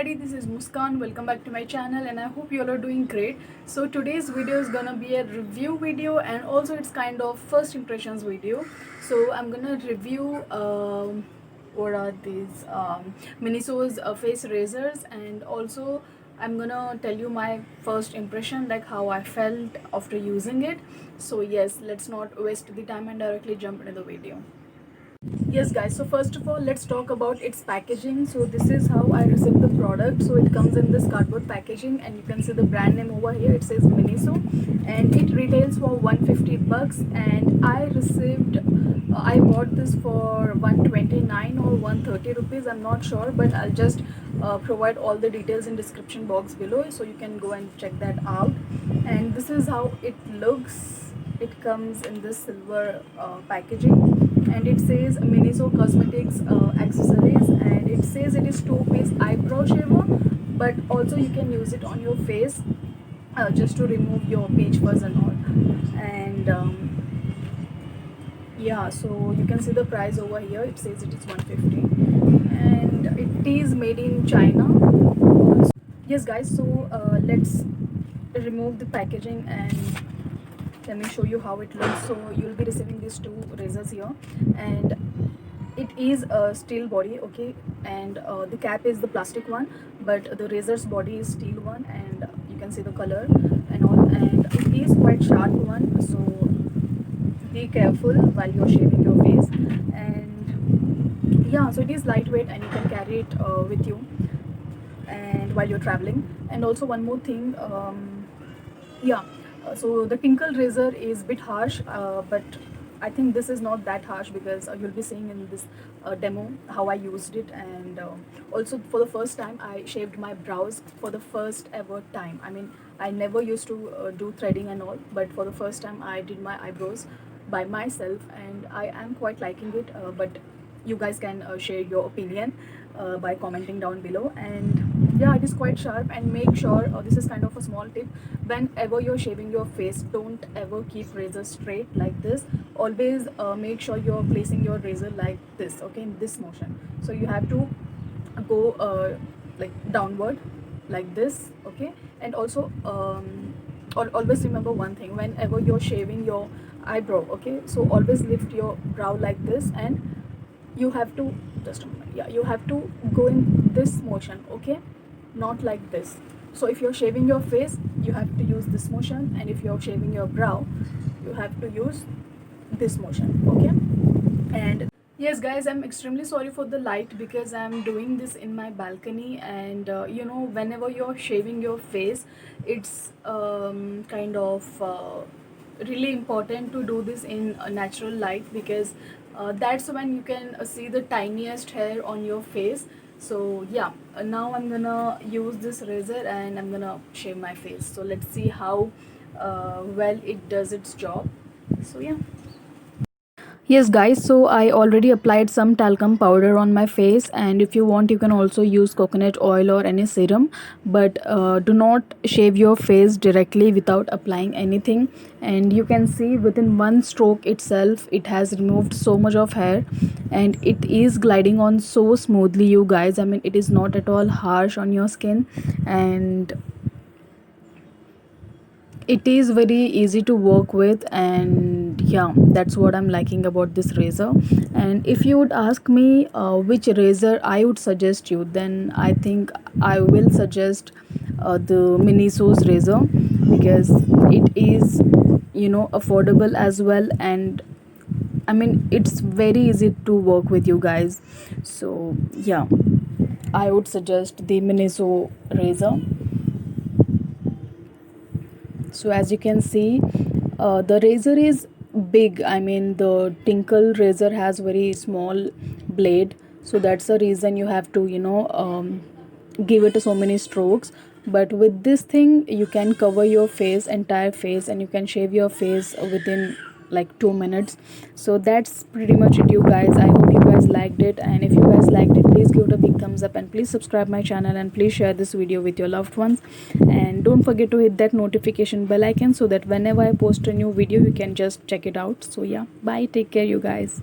everybody, this is Muskan. Welcome back to my channel and I hope you all are doing great. So today's video is gonna be a review video and also it's kind of first impressions video. So I'm gonna review what are these Miniso's face razors, and also I'm gonna tell you my first impression, like how I felt after using it. So yes, let's not waste the time and directly jump into the video. Yes guys, so first of all let's talk about its packaging. So this is how I received the product. So it comes in this cardboard packaging and you can see the brand name over here. It says Miniso and it retails for 150 bucks, and I received I bought this for 129 or 130 rupees, I'm not sure, but I'll just provide all the details in description box below so you can go and check that out. And this is how it looks. It comes in this silver packaging and it says Miniso Cosmetics accessories, and it says it is 2-piece eyebrow shaver, but also you can use it on your face just to remove your peach fuzz and all. And yeah, so you can see the price over here. It says it is 150 and it is made in China. Yes guys, so let's remove the packaging and let me show you how it looks. So you'll be receiving these two razors here, and it is a steel body, okay, and the cap is the plastic one, but the razor's body is steel one, and you can see the color and all, and it is quite sharp one, so be careful while you're shaving your face. And yeah, so it is lightweight and you can carry it with you and while you're traveling. And also one more thing, yeah, so the Tinkle razor is a bit harsh, but I think this is not that harsh because you'll be seeing in this demo how I used it. And also for the first time I shaved my brows for the first ever time. I mean, I never used to do threading and all, but for the first time I did my eyebrows by myself and I am quite liking it, but you guys can share your opinion by commenting down below. And yeah, it is quite sharp. And make sure, this is kind of a small tip, whenever you're shaving your face, don't ever keep razor straight like this. Always make sure you're placing your razor like this, okay, in this motion. So you have to go like downward like this, okay. And also always remember one thing, whenever you're shaving your eyebrow, okay, so always lift your brow like this, and you have to, just a moment, yeah, you have to go in this motion, okay, not like this. So if you're shaving your face, you have to use this motion, and if you're shaving your brow, you have to use this motion, okay. And yes guys, I'm extremely sorry for the light because I'm doing this in my balcony, and you know, whenever you're shaving your face, it's kind of really important to do this in a natural light, because that's when you can see the tiniest hair on your face. So yeah, now I'm gonna use this razor and I'm gonna shave my face. So let's see how well it does its job. So yeah. Yes guys, so I already applied some talcum powder on my face, and if you want you can also use coconut oil or any serum, but do not shave your face directly without applying anything. And you can see within one stroke itself it has removed so much of hair, and it is gliding on so smoothly, you guys. I mean, it is not at all harsh on your skin, and it is very easy to work with. And yeah, that's what I'm liking about this razor. And if you would ask me which razor I would suggest you, then I think I will suggest the Miniso's razor, because it is, you know, affordable as well, and I mean, it's very easy to work with, you guys. So yeah, I would suggest the Miniso razor. So as you can see, the razor is big. I mean, the Tinkle razor has very small blade, so that's the reason you have to, you know, give it so many strokes. But with this thing you can cover your face, entire face, and you can shave your face within like 2 minutes. So that's pretty much it, you guys. I hope you guys liked it, and if you guys liked it, please give it a big thumbs up, and please subscribe my channel, and please share this video with your loved ones. And don't forget to hit that notification bell icon so that whenever I post a new video you can just check it out. So yeah, bye, take care, you guys.